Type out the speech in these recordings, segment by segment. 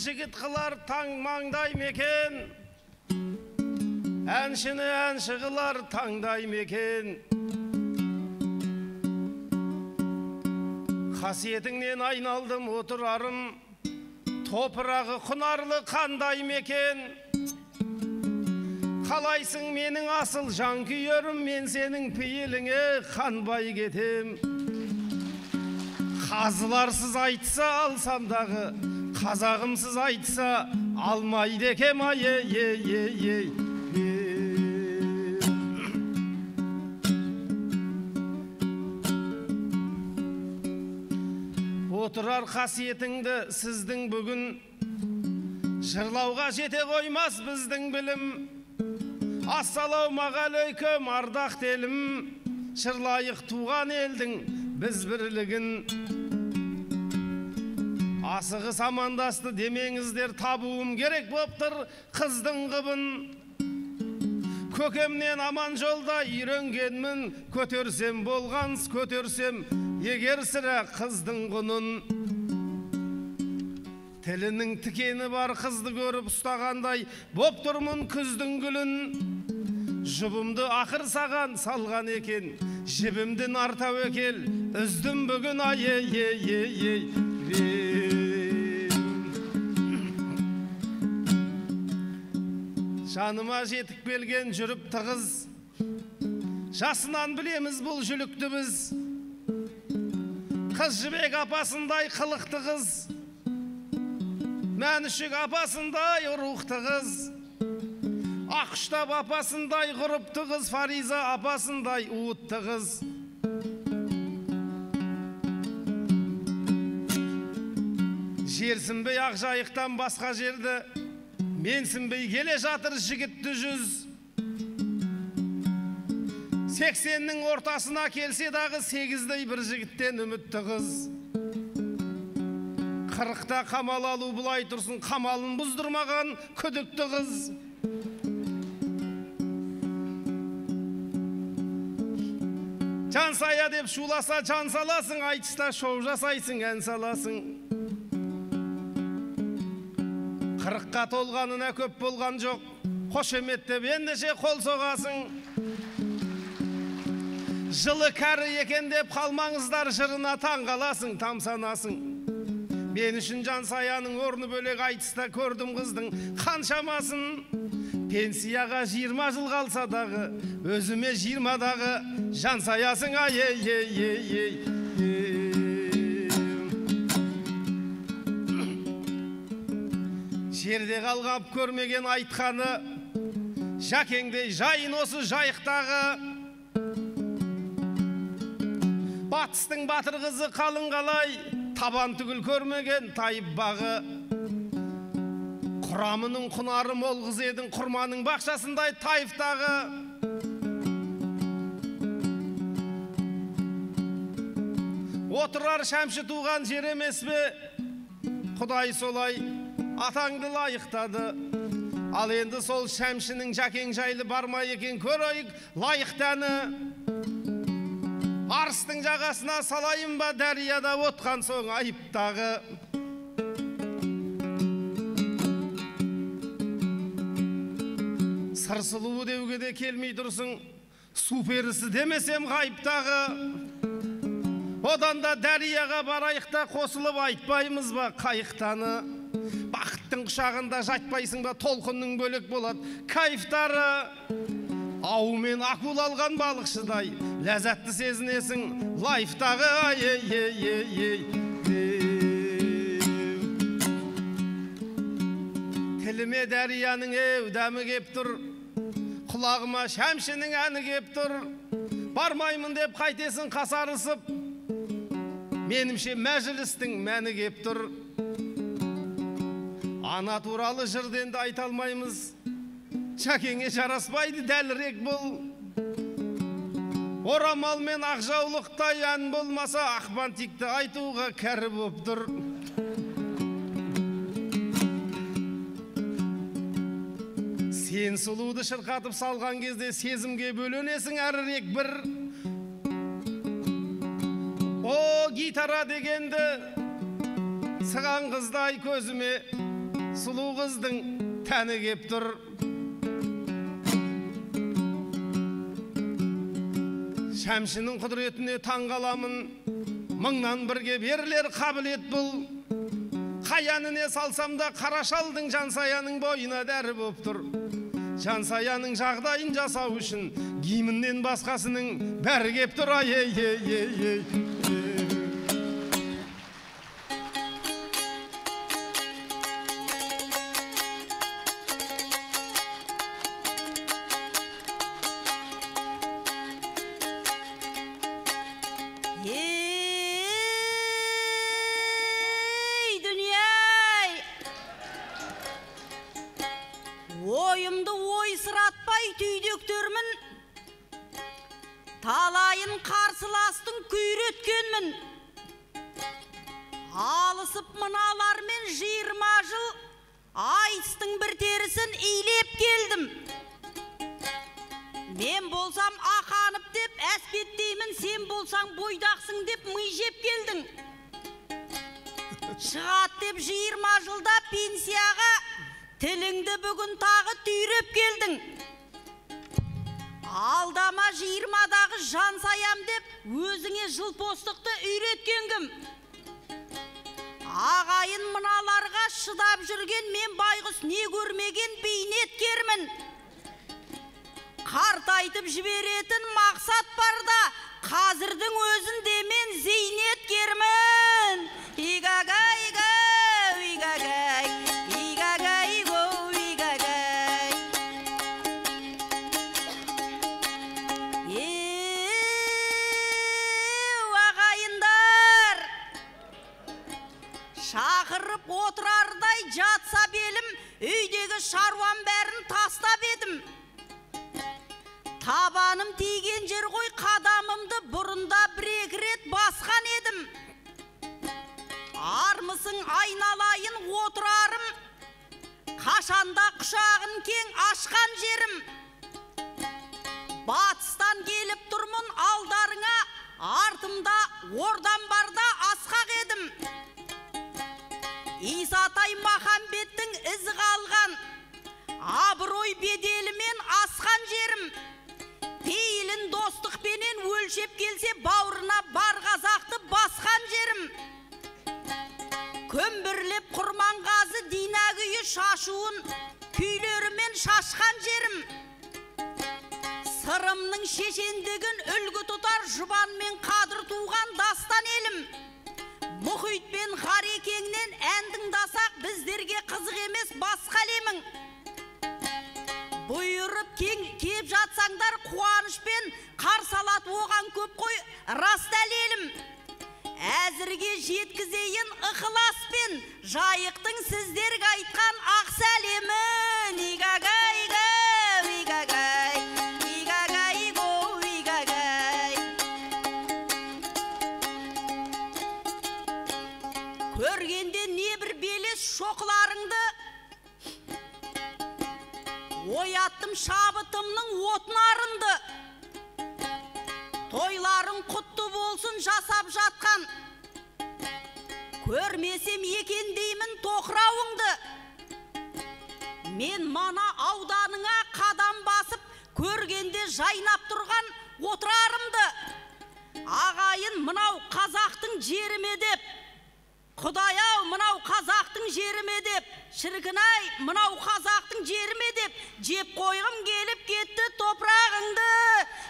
жігіт қылар таң маңдай мекен, әншіні әнші қылар таңдай мекен. Қасиетіңнен айналдым отырарым, топырағы құнарлы қандай мекен. Қалайсың менің асыл жан күйерім, мен сенің пейіліңе қанбай кетем. Қазыларсыз айтса алсам дағы, қазағымсыз айтса алмайды екем ай. Отырар қасиетіңді сіздің бүгін, жырлауға жете қоймас біздің білім. Ассалаумағалейкум ардақ елім, жырлайық туған елдің біз бірлігін. Асығыс амандасты демеңіздер, табуым керек боптыр қыздың қыбын. Көкемнен аман жолда үйренгенмін, көтерсем болғанс көтерсем егер сірә қыздың құнын. Тілінің тікені бар қызды көріп ұстағандай боп тұрмын күздің гүлін. Жұбымды ақыр саған салған екен, жібімді нартау екел, үздім бүгін ай. Жаныма жетіп келген жүріп тығыз, жасынан білеміз бұл жүлікті біз. Қыз жібек апасындай қылықты қыз, мәнішік апасындай ұрықты қыз, Ақштап апасындай ғұрыпты қыз, Фариза апасындай уытты қыз. Жерсінбей Ақжайықтан басқа жерді, менсінбей келе жатыр жігітті жүз. 80-нің ортасына келсе дағы 8-дей бір жігіттен үмітті қыз. 40-та қамал алу бұлай тұрсын, қамалын бұздырмаған күдікті қыз. Жансая деп шуласа жан саласың, айтыста шоу жасайсың, ән саласың. 40-қа толғанына көп болған жоқ, қошеметтеп ендеше қол соғасың. Жылы кәрі екен деп қалмаңыздар, жырына таң қаласың, тамсанасың. Мен үшін Жансаяның орны бөлек, айтыста көрдім қыздың қаншамасын. Пенсияға 20 жыл қалса дағы, өзіме 20-дағы Жансаясың ай. Жерде қалғап көрмеген айтқаны, Жәкеңдей жайын осы жайықтағы. Батыстың батыр қызы қалың қалай, табан түгіл көрмеген тайып бағы. Құрамының құнары мол қыз едің, құрманың бақшасындай тайыптағы. Отырар шәмші туған жер емес бе, Құдай солай атаңды лайықтады. Ал енді сол шәмшінің Жәкең жайлы бармай екен, көрейік лайықтаны. Арыстың жағасына салайын ба, дәрияда отқан соң айыптағы. Сырсылуы деуге де келмей тұрсың, суперісі демесем ғайыптағы. Одан да дәрияға барайықта қосылып айтпаймыз ба қайықтаны. Бақыттың құшағында жатпайсың ба, толқынның бөлек болады кайфтары. Ау мен акул алған балықшыдай, ләззатты сезінесің лайфтағы Тіліме дәрияның дәмі кеп тұр, құлағыма шәмшінің әні кеп тұр. Бармаймын деп қайтесің қасарысып, менімше мәжілістің мәні кеп тұр. Ана туралы жырденді айта алмаймыз, Жәкеңе жараспайды дәлірек бұл. Орамал мен ақжаулықтай ән болмаса, Ақбантикті айтуға кәрі боп тұр. Сен сұлуды шырқатып салған кезде сезімге бөленесің әрірек бір. О, гитара дегенді сыған қыздай көзіме сұлу қыздың тәні кеп тұр. Шәмшінің құдіретіне таң қаламын, мыңнан бірге берілер қабілет бұл. Қаяніне салсам да қарашалдың жансаяның бойына дәрі боп тұр. Жансаяның жағдайын жасау үшін киімінен басқасының бәрі кеп тұр. Ойымды ойсыратпай түйдектермін, талайын қарсыластың күйреткенмін. Алысып мыналармен 20 жыл айтыстың бір терісін илеп келдім. Мен болсам ақанып деп әспеттеймін, сен болсаң бойдақсың деп мый жеп келдің. Шығат деп 20 жылда пенсияға тіліңді бүгін тағы түйреп келдің. Алдама 20-дағы жансаям деп өзіңе жылпостықты үйреткен кім? Ағайын мыналарға шыдап жүрген мен байғұс не көрмеген бейнеткермін. Қартайтып жіберетін мақсат бар да, қазірдің өзінде мен зейнеткермін. Игагай, игагай, игагай, игагай. Ағайындар, шақырып отырардай жатса белім, үйдегі шаруам бәрін тастап едім. Табаным тиген жер ғой, қадамымды бұрында бір-екі рет басқан едім. Армысың айналайын отырарым, қашанда құшағын кең ашқан жерім. Батыстан келіп тұрмын алдарыңа, артымда ордан барда асқақ едім. Исатай Махамбеттің ізі қалған, абырой беделімен асқан жерім. Пейілін достықпенен өлшеп келсе, бауырына бар қазақты басқан жерім. Көмбірлеп Құрманғазы Динагүйі шашуын күйлерімен шашқан жерім. Сырымның шешендігін үлгі тұтар жұбан мен қадыр туған дастан елім. Мұхит пен Харекеңнен ән тыңдасақ, біздерге қызық емес басқа әлемің. Бұйырып кеп жатсаңдар қуанышпен, қарсалат оған көп қой рас дәлелім. Әзірге жеткізейін ықыласпен, жайықтың сіздерге айтқан ақ сәлемін. Игагай, игагай, игагай, игагай. Көргенде не бір белес шоқыларыңды, ояттым шабытымның отын арынды. Тойларың құтты болсын жасап жатқан, көрмесем екен деймін тоқырауыңды. Мен мана ауданыңа қадам басып, көргенде жайнап тұрған отырарымды. Ағайын мынау қазақтың жеріме деп, Құдай-ау мынау қазақтың жеріме деп, шіркін-ай мынау қазақтың жеріме деп, жеп қойғым келіп кетті топырағыңды.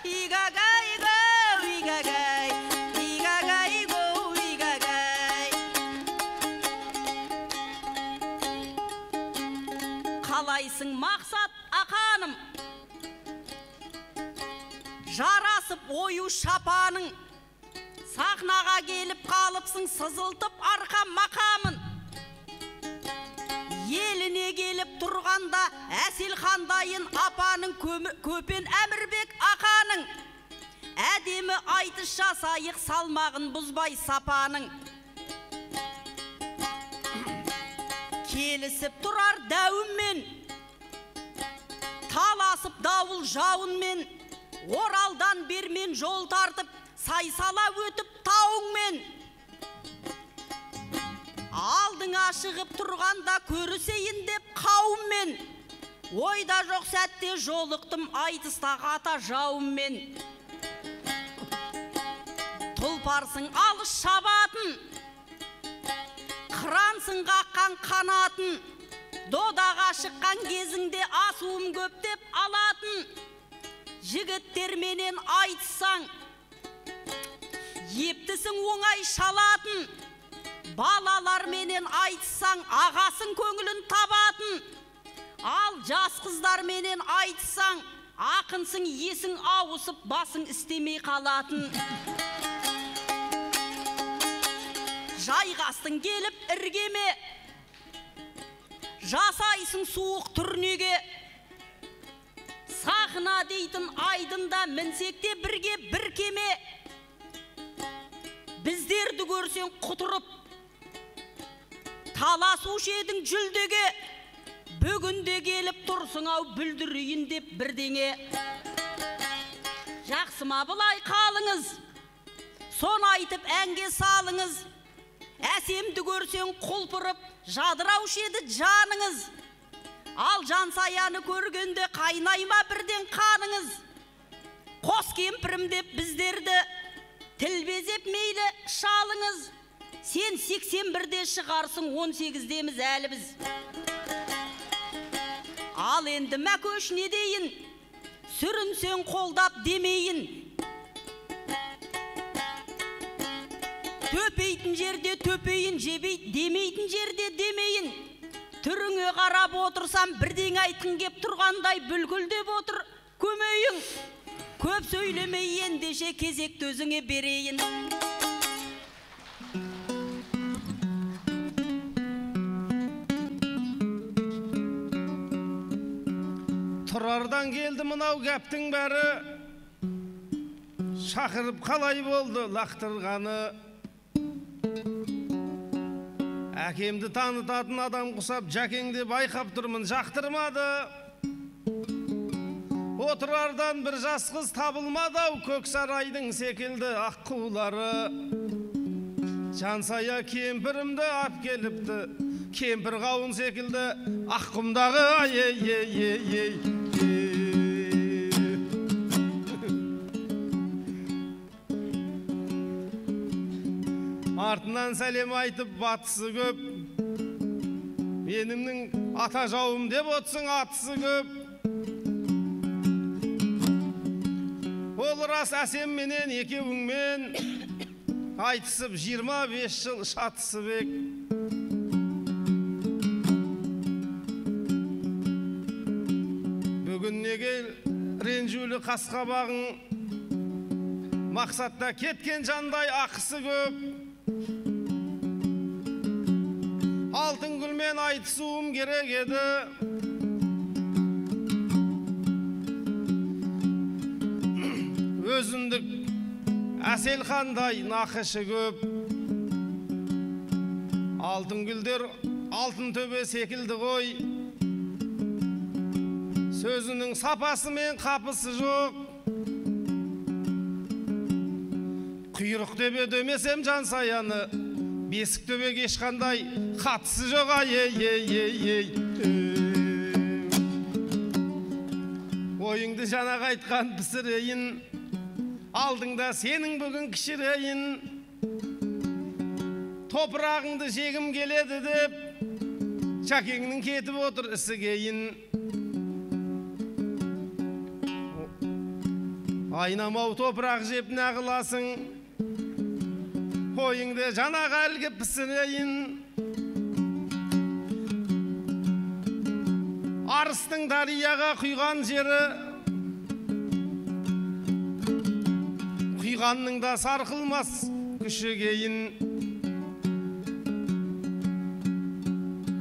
Игагай, игагай, игагай, игагай. Қалайсың мақсат ақаным, жарасып ою шапаның, сахнаға келіп қалыпсың сызылтып арқа мақамын. Еліне келіп тұрғанда әсел қандайын апаның, көпен Әмірбек ақаның. Әдемі айтыс жасайық салмағын бұзбай сапаның. Келісіп тұрар дәуіммен, таласып дауыл жауынмен, Оралдан бермен жол тартып, сайсала өтіп тауыңмен. Алдыңа шығып тұрғанда көрісейін деп қауыммен, ойда жоқ сәтте жолықтым айтыстағы ата жауыммен. Тұлпарсың алыс шабатын, қырансың қаққан қанатын, додаға шыққан кезіңде асуым көптеп алатын. Жігіттерменен айтсаң, ептісің оңай шалатын. Балаларменен айтсаң, ағасың көңілін табатын. Ал жас қыздарменен айтсаң, ақынсың, есің ауысып, басың істемей қалатын. Жайғастың келіп іргеме, жасайсың суық түрнеге. Сақына дейтін айдында мінсекте бірге бір кеме. Біздерді көрсең құтырып, таласушы едің жүлдеге. Бүгінде келіп тұрсың ау бүлдірейін деп бірдеңе. Жақсыма бұлай қалыңыз, сон айтып әнге салыңыз. Әсемді көрсең құлпырып, жадыраушы еді жаныңыз. Ал Жансаяны көргенде қайнайма бірден қаныңыз. Қос кемпірім деп біздерді тілбезеп мейлі шалыңыз. Сен 81-де шығарсың, 18-деміз әлі біз. Ал енді мәкөш не дейін, сүрінсең қолдап демейін. Төпейтін жерде төпейін, жебейт демейтін жерде демейін. Түріңе қарап отырсам, бірден айтқың кеп тұрғандай бүлкілдеп отыр көмейін. Көп сөйлемей ендеше кезекті өзіңе берейін. Тұрардан келді мынау кәптің бәрі, шақырып қалай болды лақтырғаны. Әкемді танытатын адам құсап, жәкеңде байқап тұрмын, жақтырмады. Отырардан бір жас қыз табылмады-ау, Көксарайдың секілді аққулары. Жансая кемпірімді ап келіпті, кемпір қауын секілді аққұмдағы ай-ей-ей-ей-ей. Артынан сәлем айтып батысы көп, менімнің ата жауым деп отсың атысы көп. Ол рас әсем менен екеуіңмен айтысып 25 жыл шатысы бек. Бүгін неге ренжулі қасқабағың, мақсатта кеткен жандай ақысы көп. Алтын гүлмен айтысуым керек еді, өзіндік әсел қандай нақышы көп. Алтын гүлдер алтын төбе секілді ғой, сөзінің сапасы мен қапысы жоқ. Құйрық төбе демесем Жансаяны, бесік төбе ешқандай қатысы жоқ. Ай-ей-ей-ей-ей. Ойыңды жаңағы айтқан пісірейін, алдыңда сенің бүгін кішірейін. Топырағыңды жегім келеді деп, жәкеңнің кетіп отыр ісі кейін. Айнамау топырақ жеп нағыласың, ойыңды жаңағы әлгі пісірейін. Арыстың дарияға құйған жері, құйғанның да сарқылмас күші кейін.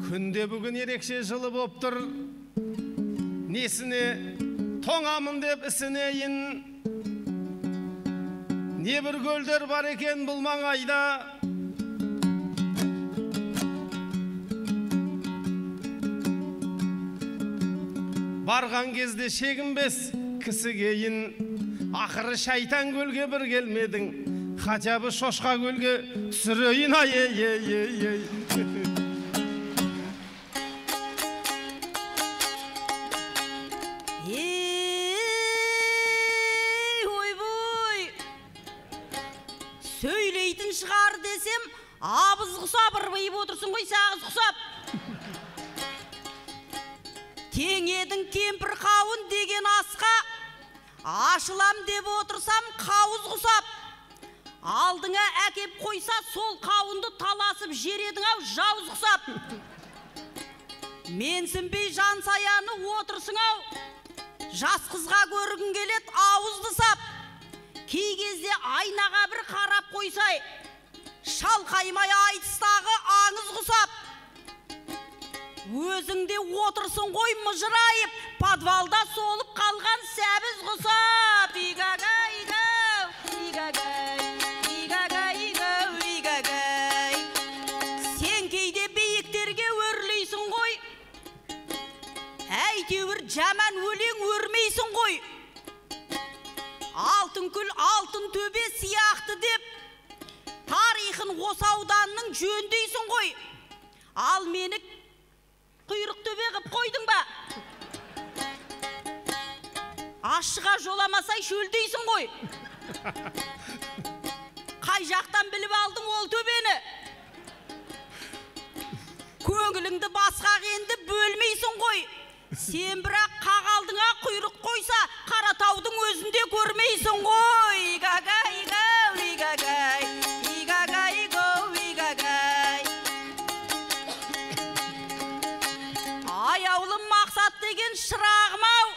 Күнде бүгін ерекше жылы боп тұр, несіне тоңамын деп ісінейін. Не бір көлдер бар екен бұл маңайда, барған кезде шегінбес кісі кейін. Ақыры шайтан көлге бір келмедің, хотя бы шошқа көлге түсірейін. Ай-ей-ей-ей. Сөйлейтін шығар десем, абыз құсап ырбайып отырсын ғой, сағыз құсап. Теңедің кемпір қауын деген асқа, ашылам деп отырсам қауыз құсап. Алдыңа әкеп қойса, сол қауынды таласып жередің ау, жауыз құсап. Менсінбей жан саяны отырсың ау, жас қызға көргің келет ауызды сап. Кей кезде айнаға бір қарап қойсай, шалқаймай айтыстағы аңыз құсап. Өзіңде отырсын ғой мұжырайып, подвалда солып қалған сәбіз құсап. Игагай, игау, игагай, игагай, игау, игагай. Сен кейде биіктерге өрлейсің ғой, әйтеуір жаман өлең өрмейсің ғой. Алтын күл, алтын төбе сияқты деп, тарихын осы ауданның жөндейсің ғой. Ал мені құйрық төбе қып қойдың ба? Ашыға жоламасай шөлдейсің ғой. Қай жақтан біліп алдың ол төбені? Көңіліңді басқа енді бөлмейсің ғой. Сен бірақ қағалдыңа құйрық қойса, Қаратаудың өзінде көрмейсің ғой. Игагай, игау, игагай, игагай, игау, игагай. Аяулым мақсат деген шырағым ау,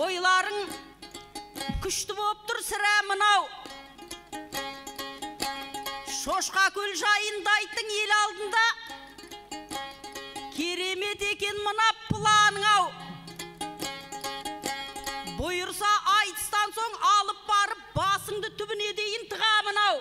ойларың күшті боп тұр сірә мынау. Шошқа көл жайында айттың ел алдында, керемет екен мына планың ау. Бұйырса айтыстан соң алып барып, басыңды түбіне дейін тығамын ау.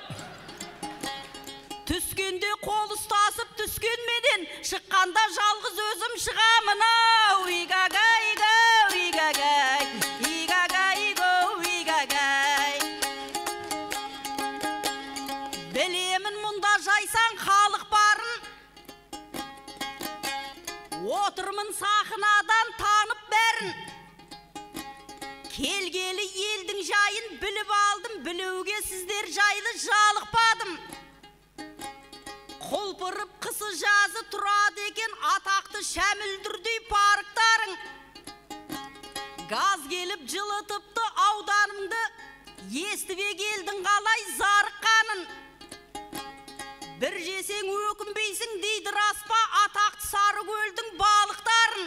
Түскенде қол ұстасып түскенмеден, шыққанда жалғыз өзім шығамын ау. Игагай, игау, игагай, игагай, игау, игагай. Білемін мұнда жайсан халық барын, отырмын сахнадан танып бәрін. Келгелі елдің жайын біліп алдым, білуге сіздер жайлы жалықпадым. Құлпырып қысы жазы тұрады екен атақты шәмілдірдей парықтарың. Газ келіп жылытыпты ауданымды, естіге келдің қалай зарыққанын. Бір жесең өкінбейсің дейді распа атақты Сарыкөлдің балықтарын.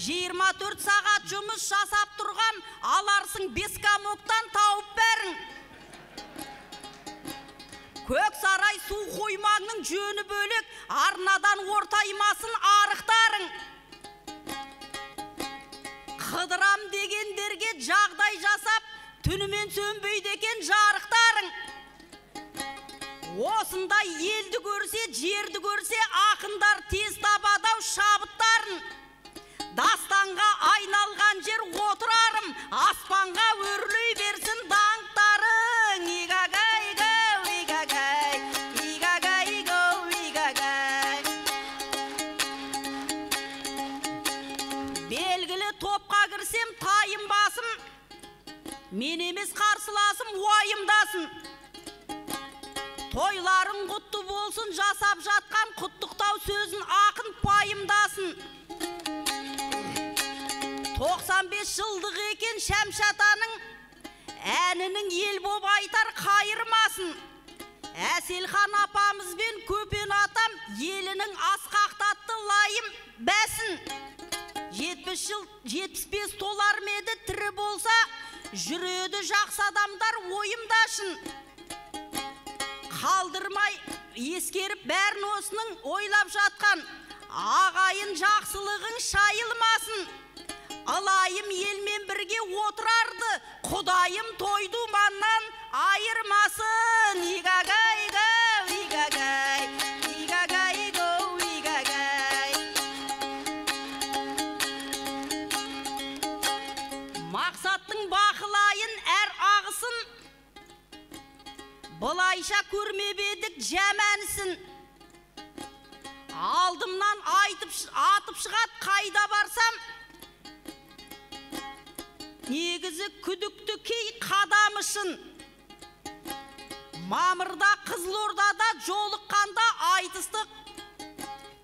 24 сағат жұмыс жасап тұрған аларсың 5 комоктан тауып бәрін. Көк сарай су қоймаңның жөні бөлек, арнадан ортаймасын арықтарың. Қыдырам дегендерге жағдай жасап, түнімен сөнбейді екен жарықтарың. Осындай елді көрсе, жерді көрсе, ақындар тез табадау шабыттарын. Дастанға айналған жер отырарым, аспанға өрлей берсін даңқтарың. Игагай, игау, игагай, игагай, игау, игагай. Белгілі топқа кірсем тайым басым, мен емес қарсыласым уайымдасын. Тойларың құтты болсын, жасап жатқан құттықтау сөзін ақын пайымдасын. 95 жылдық екен Шәмшатаның, әнінің ел боп айтар қайырмасын. Әселхан апамыз бен Көпен атам елінің асқақтатты лайым бәсін. 75 толар меді тірі болса, жүреді жақсы адамдар ойымдашын. Қалдырмай ескеріп бәрін осының ойлап жатқан, ағайын жақсылығың шайылмасын. Алайым елмен бірге отырарды, Құдайым тойды маннан айырмасын. Игагай, игау, игагай, игагай, игау, игагай. Мақсаттың бақылайын әр ағысын, Былайша көрмеп едік жәмәнісін. Алдымнан атып шығат қайда барсам. Негізі күдікті кей қадамышын. Мамырда Қызылордада жолыққанда айтыстық.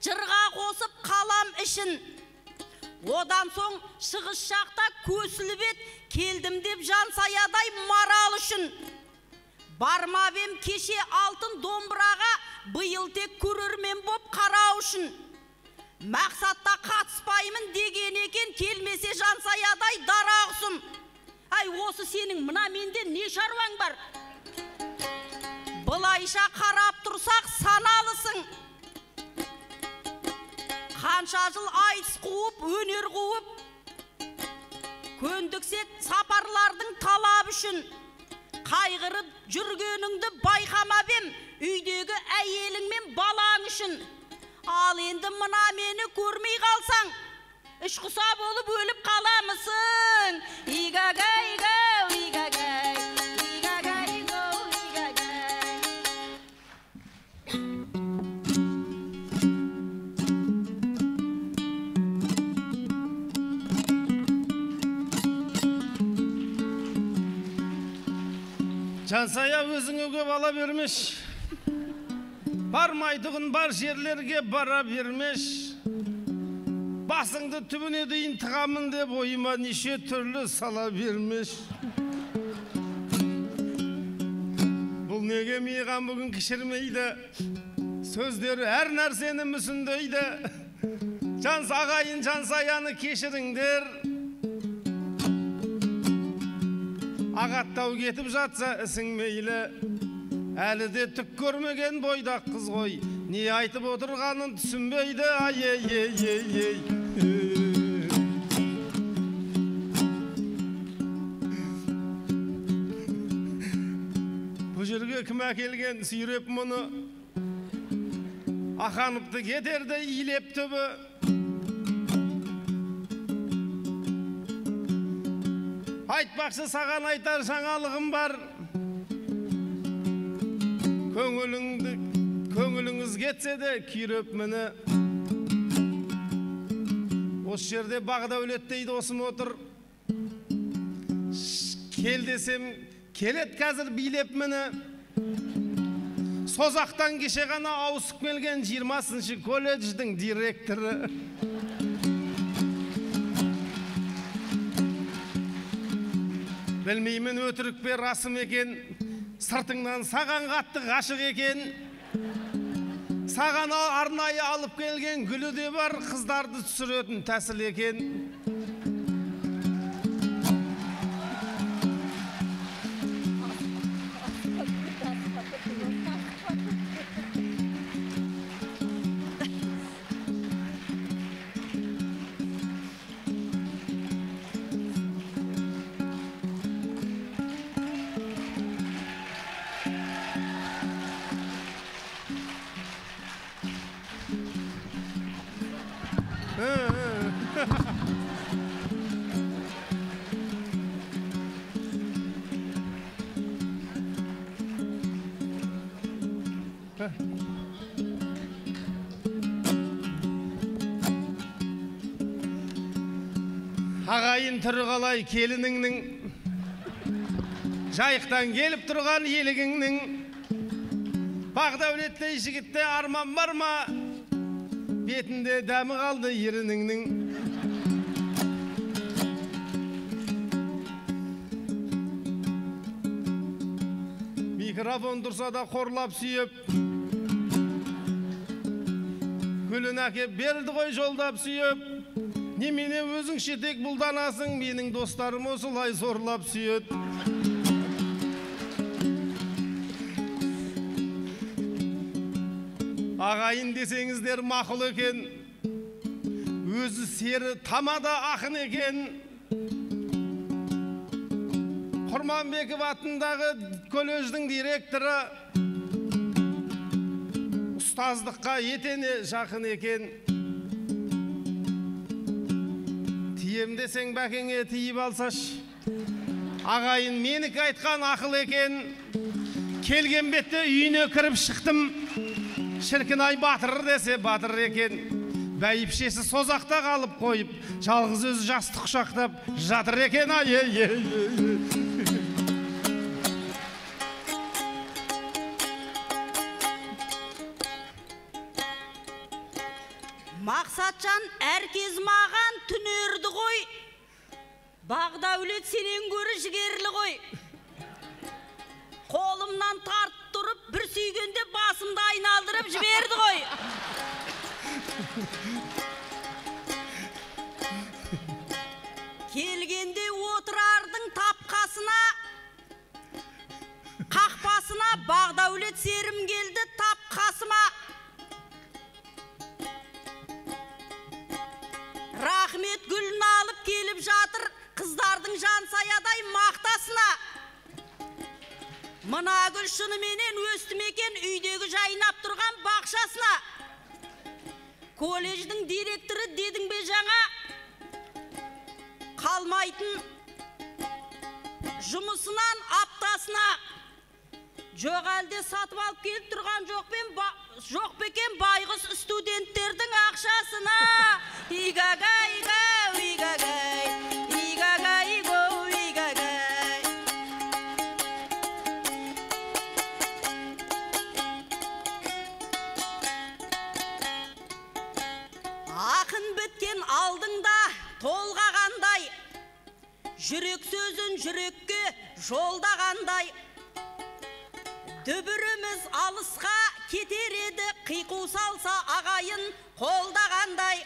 Жырға қосып қалам ішін. Одан соң шығыс жақта көсіліп ет, келдім деп Жансаядай марал үшін. Бармап ем кеше алтын домбыраға, биыл тек көрермен боп қарау үшін. Мақсатта қатыспаймын деген екен, келмесе Жансаядай дарағысым. Ай, осы сенің мына менде не шаруаң бар? Былайша қарап тұрсақ саналысың. Қанша жыл айтыс қуып, өнер қуып, көндіксек сапарлардың талап үшін. Қайғырып жүргеніңді байқамап ем, үйдегі әйеліңмен балаң үшін. Ал енді мына мені көрмей қалсаң, ішқұса болып өліп қаламысың. Игагай гоу, игагай, игагай гоу, игагай. Жансая өзіңе көп ала бермеш. Бармайтығын бар жерлерге бара бермеш. Басыңды түбіне дейін тығамын деп ойыма неше түрлі сала бермеш. Бұл неге миған бүгін кішірмейді, сөздері әр нәрсені мүсіндейді. Ағайын Жансаяны кешіріңдер. Ағаттау кетіп жатса ісің мейлі, әлі де түк көрмеген бойдақ қыз ғой, не айтып отырғанын түсінбейді. Ай-ей-ей-ей-ей. Бұл жерге кім әкелген сүйреп мұны, ақаныпты кетерді илеп түбі. Айтпақшы саған айтар жаңалығым бар. Көңіліңіз кетсе де күйреп мені. Осы жерде Бағдәулет дейді осым отыр. Кел десем, келет қазір билеп мені. Созақтан кеше ғана ауысып келген 20-шы колледждің директоры. Білмеймін өтірік пе расым екен, сыртыңнан саған қатты ғашық екен. Саған арнайы алып келген гүлі де бар, қыздарды түсіретін тәсіл екен. Ағайын түрі қалай келініңнің, жайықтан келіп тұрған елігіңнің. Бағдәулеттей жігітте арман бар ма, бетінде дәмі қалды ерініңнің. Микрофон тұрса да қорлап сүйіп, гүлін әкеп берді ғой жолдап сүйіп. Немене өзің шетек бұлданасың, менің достарым осылай зорлап сүйет. Ағайын десеңіздер мақұл екен, өзі сері тамада ақын екен. Құрманбеков атындағы колледждің директоры, ұстаздыққа етене жақын екен. Тием десең бәкеңе тиіп алсаш. Ағайын менікі айтқан ақыл екен. келген бетте үйіне кіріп шықтым. Шіркін ай батыр десе батыр екен. Бәйіпшесі созақта қалып қойып, жалғыз өзі жастық құшақтап жатыр екен. Мақсатжан әркез маған түнерді ғой. Бағдәулет сенен көрі жігерлі ғой. Қолымнан тартып тұрып, бір сүйгенде басымды айналдырып жіберді ғой. Келгенде отырардың тапқасына, қақпасына Бағдәулет серім келді тапқасыма. Рахмет гүлін алып келіп жатыр қыздардың жансаядай мақтасына. Мына гүл шыныменен өстім екен үйдегі жайнап тұрған бақшасына. Колледждің директоры дедің бе жаңа? Қалмайтын жұмысынан аптасына. Жоқ әлде сатып алып келіп тұрған жоқ бекен байғыз студенттердің ақшасына. Игагай, игагай, игагай, игагай. Ақын біткен алдыңда толғағандай, жүрек сөзін жүрекке жолдағандай. Дүбіріміз алысқа кетер еді, қиқу салса ағайын қолдағандай.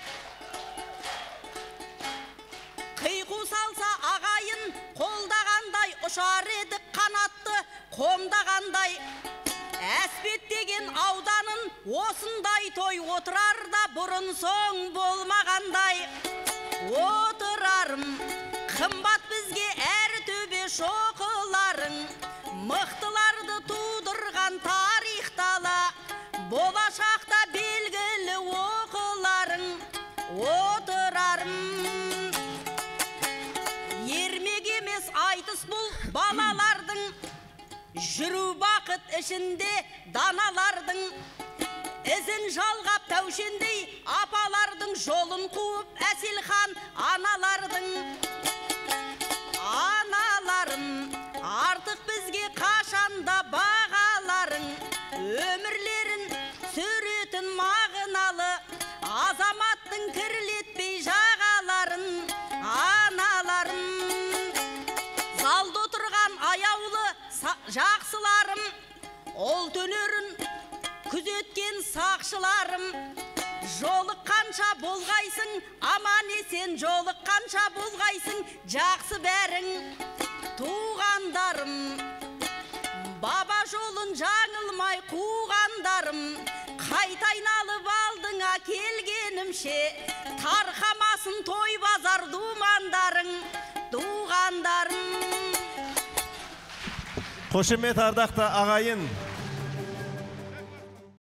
Қиқу салса ағайын қолдағандай, ұшар еді қанатты қомдағандай. Әспет деген ауданын осындай той отырарда бұрын соң болмағандай. Отырарым қымбат бізге әр төбе шоқыларың, мықтыларды тудырған тарихтала, болашақта белгілі оқыларың. Отырарым ермек емес айтыс бұл балалардың, жүру бақыт ішінде даналардың, ізін жалғап тәушендей апалардың, жолын қуып әселхан аналардың. Аналарым артық бізге қашанда бағаларың, өмірлерін сүретін мағыналы, азаматтың кірлетпей жағаларын. Аналарым залда отырған аяулы жақсыларым, ол төнерін күзеткен сақшыларым. Жолыққанша болғайсың, аман есен жолыққанша болғайсың, жақсы бәрің. Туғандарым баба жолын жаңылмай қуғандарым, қайта айналып алдыңа келгенімше, тарқамасын той базар думандарың. Туғандарым. Қошемет ардақты ағайын.